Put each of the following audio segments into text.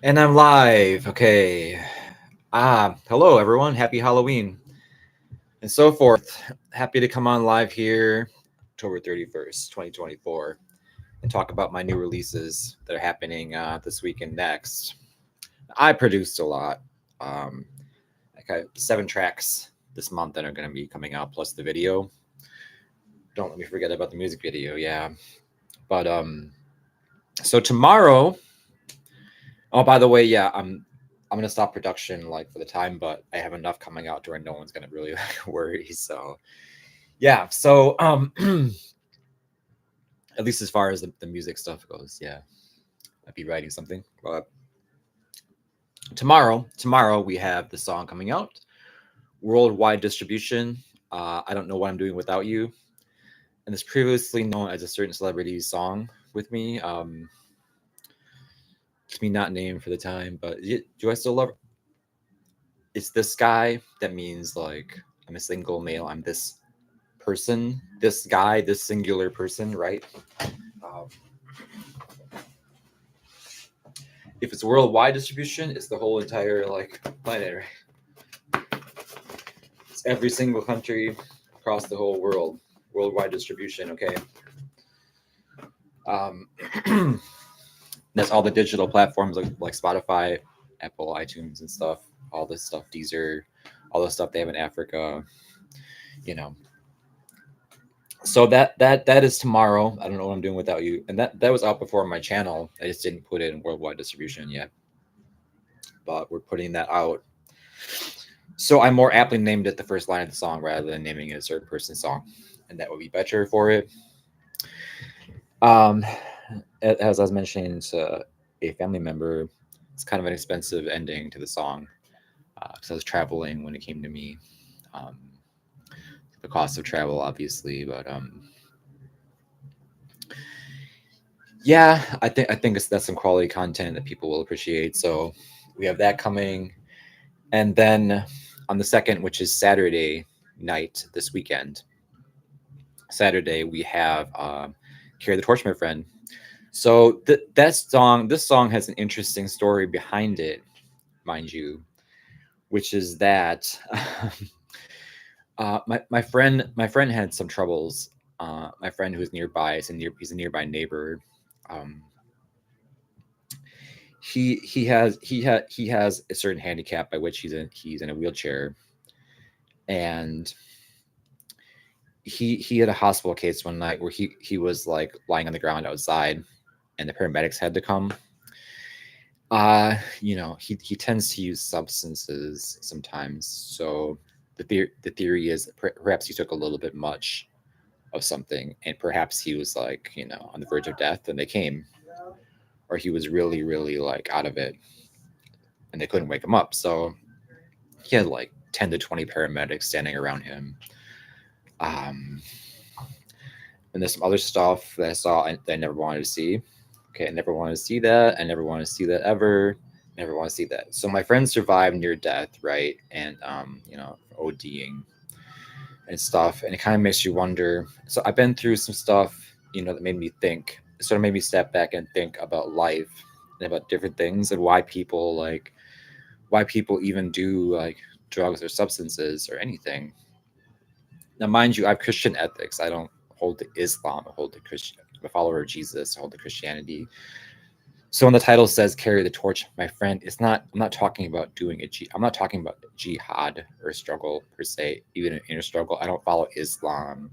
And I'm live. Okay. Hello everyone. Happy Halloween. And so forth. Happy to come on live here October 31st, 2024 and talk about my new releases that are happening this week and next. I produced a lot. Um like 7 tracks this month that are going to be coming out plus the video. Don't let me forget about the music video. Yeah. But so tomorrow. Oh, by the way, yeah, I'm gonna stop production like for the time, but I have enough coming out to where no one's gonna really worry. So yeah, so at least as far as the music stuff goes, yeah, I'd be writing something. But tomorrow we have the song coming out, worldwide distribution. I don't know what I'm doing without you, and it's previously known as a certain celebrity's song with me. It's me not named for the time, but do I still love it's this guy that means like I'm a single male. I'm this person, this guy, this singular person, right? Um, if it's worldwide distribution, it's the whole entire like planet, right? It's every single country across the whole world. Worldwide distribution, okay. Um, that's all the digital platforms like Spotify, Apple, iTunes, and stuff. All this stuff, Deezer, all the stuff they have in Africa. You know, so that is tomorrow. I don't know what I'm doing without you, and that was out before my channel. I just didn't put it in worldwide distribution yet, but we're putting that out. So I more aptly named it the first line of the song rather than naming it a certain person's song, and that would be better for it. Um, as I was mentioning to a family member, it's kind of an expensive ending to the song because I was traveling when it came to me. Um, the cost of travel, obviously, but yeah, I think that's some quality content that people will appreciate. So we have that coming, and then on the second, which is Saturday night this weekend, Saturday we have "Carry the Torch, My Friend." So this song has an interesting story behind it, mind you, which is that my friend had some troubles. My friend who's nearby he's a nearby neighbor. Um, he has a certain handicap by which he's in a wheelchair, and he had a hospital case one night where he was like lying on the ground outside, and the paramedics had to come. He tends to use substances sometimes, so the theory is perhaps he took a little bit much of something, and perhaps he was like on the verge of death, and they came, or he was really really like out of it, and they couldn't wake him up. So he had like 10 to 20 paramedics standing around him. Um, and there's some other stuff that I saw that I never wanted to see. Okay, I never wanted to see that. I never want to see that ever. Never want to see that. So my friend survived near death, right? And ODing and stuff. And it kind of makes you wonder. So I've been through some stuff, that made me think. It sort of made me step back and think about life and about different things and why people even do like drugs or substances or anything. Now, mind you, I have Christian ethics. I don't hold to Islam. I hold to Christian. I'm a follower of Jesus. I hold to Christianity. So when the title says "Carry the Torch, My Friend," it's not. I'm not talking about I'm not talking about jihad or struggle per se, even an inner struggle. I don't follow Islam.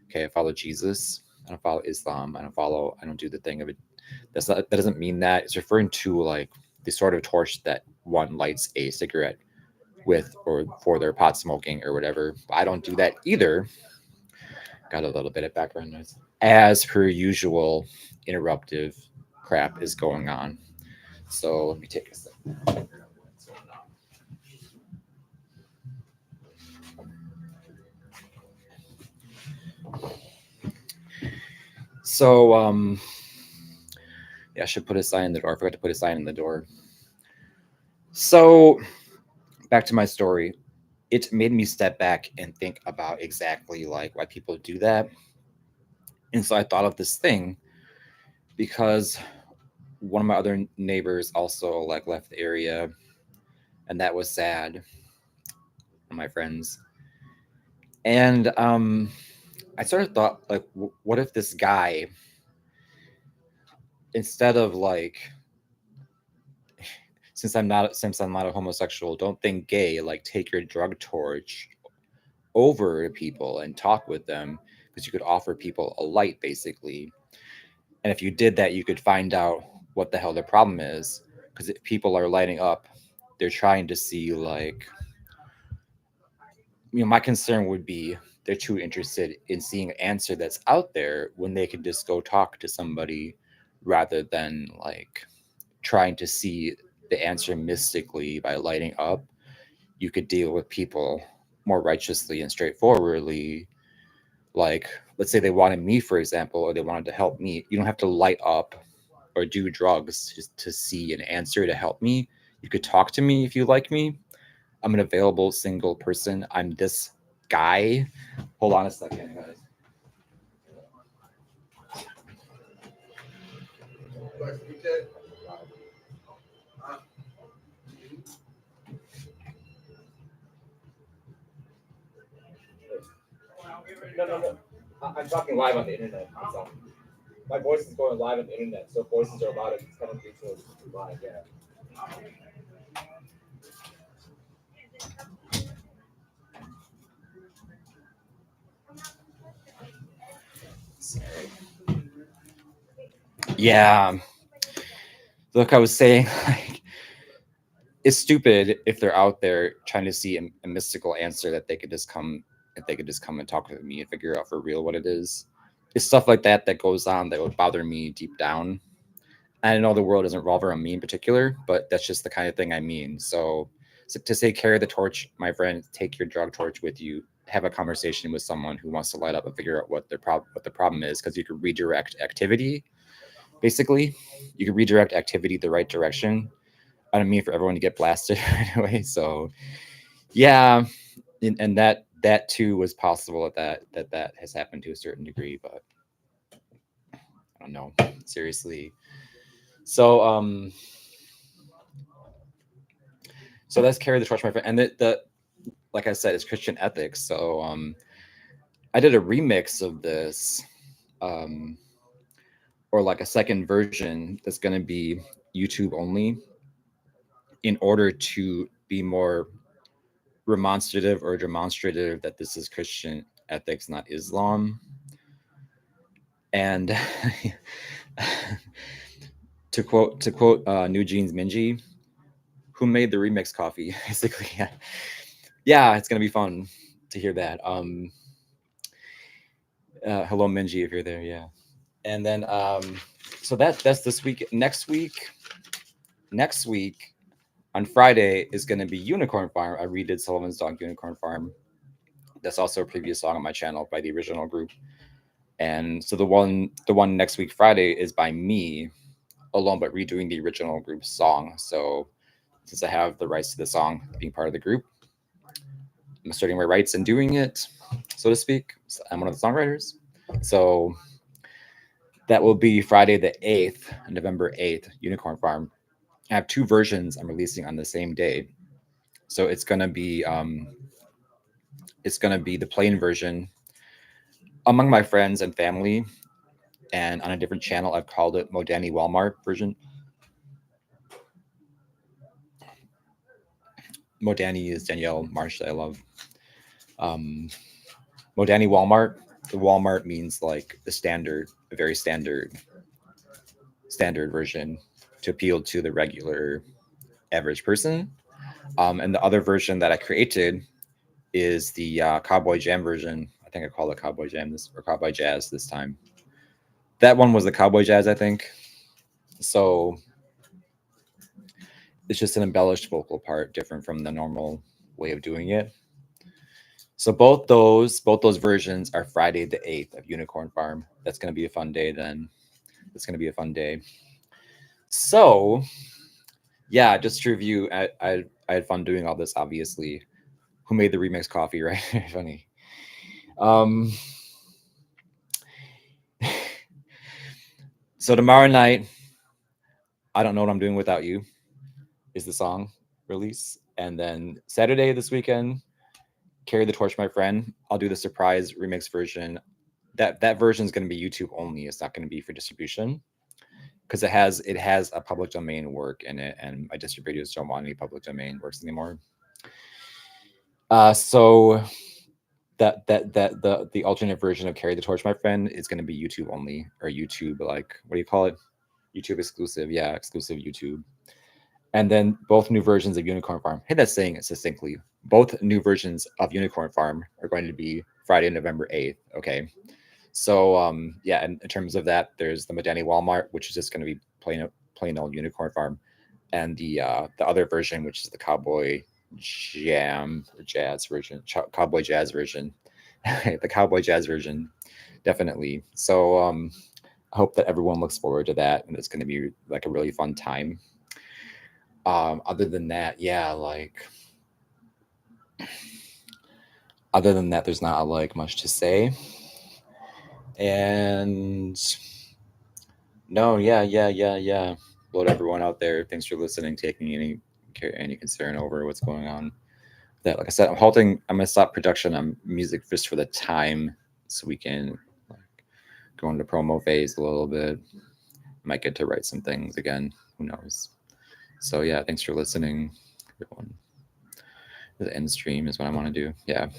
Okay, I follow Jesus. I don't follow Islam. I don't do the thing of it. That doesn't mean that. It's referring to like the sort of torch that one lights a cigarette with or for their pot smoking or whatever. But I don't do that either. Got a little bit of background noise. As per usual, interruptive crap is going on. So let me take a second. So yeah, I should put a sign in the door. I forgot to put a sign in the door. So back to my story. It made me step back and think about exactly like why people do that. And so I thought of this thing because one of my other neighbors also like left the area, and that was sad. My friends, and I sort of thought like, what if this guy, instead of like, since I'm not a homosexual, don't think gay, like take your drug torch over to people and talk with them, because you could offer people a light basically. And if you did that, you could find out what the hell their problem is. Because if people are lighting up, they're trying to see like, my concern would be they're too interested in seeing an answer that's out there when they could just go talk to somebody, rather than like trying to see the answer mystically by lighting up. You could deal with people more righteously and straightforwardly. Like, let's say they wanted me, for example, or they wanted to help me. You don't have to light up or do drugs just to see an answer to help me. You could talk to me if you like me. I'm an available single person. I'm this guy. Hold on a second, guys. No. I'm talking live on the internet. My voice is going live on the internet, so voices are loud. It's kind of due to live, yeah. Yeah. Look, I was saying, like, it's stupid if they're out there trying to see a mystical answer that they could just come, if they could just come and talk with me and figure out for real what it is. It's stuff like that that goes on that would bother me deep down. I know the world doesn't revolve around me in particular, but that's just the kind of thing I mean. So to say carry the torch, my friend, take your drug torch with you, have a conversation with someone who wants to light up and figure out what the problem is, because you could redirect activity. Basically, you could redirect activity the right direction. I don't mean for everyone to get blasted right away. So yeah, and that too was possible, that has happened to a certain degree, but I don't know, seriously. So so that's carry the torch, my friend. And the like I said, it's Christian ethics. So I did a remix of this, um, or like a second version that's going to be YouTube only, in order to be more remonstrative or demonstrative that this is Christian ethics, not Islam. And to quote New Jeans Minji, who made the remix coffee, basically. Yeah, it's gonna be fun to hear that. Hello Minji, if you're there. Yeah. And then so that's this week. Next week on Friday is going to be Unicorn Farm. I redid Sullivan's Dog Unicorn Farm. That's also a previous song on my channel by the original group. And so the one next week Friday is by me alone, but redoing the original group's song. So since I have the rights to the song being part of the group, I'm asserting my rights and doing it, so to speak. So I'm one of the songwriters. So that will be Friday the 8th, November 8th, Unicorn Farm. I have two versions I'm releasing on the same day. So it's gonna be the plain version among my friends and family, and on a different channel I've called it Modani Walmart version. Modani is Danielle Marsh that I love. Modani Walmart. The Walmart means like the standard, a very standard version to appeal to the regular average person. And the other version that I created is the Cowboy Jam version. I think I call it Cowboy Jam or Cowboy Jazz this time. That one was the Cowboy Jazz, I think. So it's just an embellished vocal part, different from the normal way of doing it. So both those versions are Friday the 8th of Unicorn Farm. That's going to be a fun day then. It's going to be a fun day. So yeah, just to review, I had fun doing all this, obviously. Who made the remix coffee, right? Funny. So tomorrow night I Don't Know What I'm Doing Without You is the song release. And then Saturday this weekend, Carry the Torch, My Friend. I'll do the surprise remix version. That version is going to be YouTube only. It's not going to be for distribution because it has a public domain work in it, and my distributors don't want any public domain works anymore. So the alternate version of Carry the Torch, My Friend is going to be YouTube only, or YouTube, like, what do you call it? YouTube exclusive. Yeah, exclusive YouTube. And then both new versions of Unicorn Farm. Hey, that's saying it succinctly. Both new versions of Unicorn Farm are going to be Friday, November 8th. Okay. So yeah, in terms of that, there's the Medani Walmart, which is just going to be plain old Unicorn Farm, and the other version, which is the Cowboy Jazz version, Cowboy Jazz version, the Cowboy Jazz version, definitely. So I hope that everyone looks forward to that, and it's going to be like a really fun time. Other than that, yeah, like other than that, there's not like much to say. And no, yeah. Load everyone out there. Thanks for listening, taking any concern over what's going on. That, like I said, I'm halting. I'm gonna stop production on music just for the time, so we can like go into promo phase a little bit. Might get to write some things again. Who knows? So yeah, thanks for listening, everyone. The end stream is what I want to do. Yeah.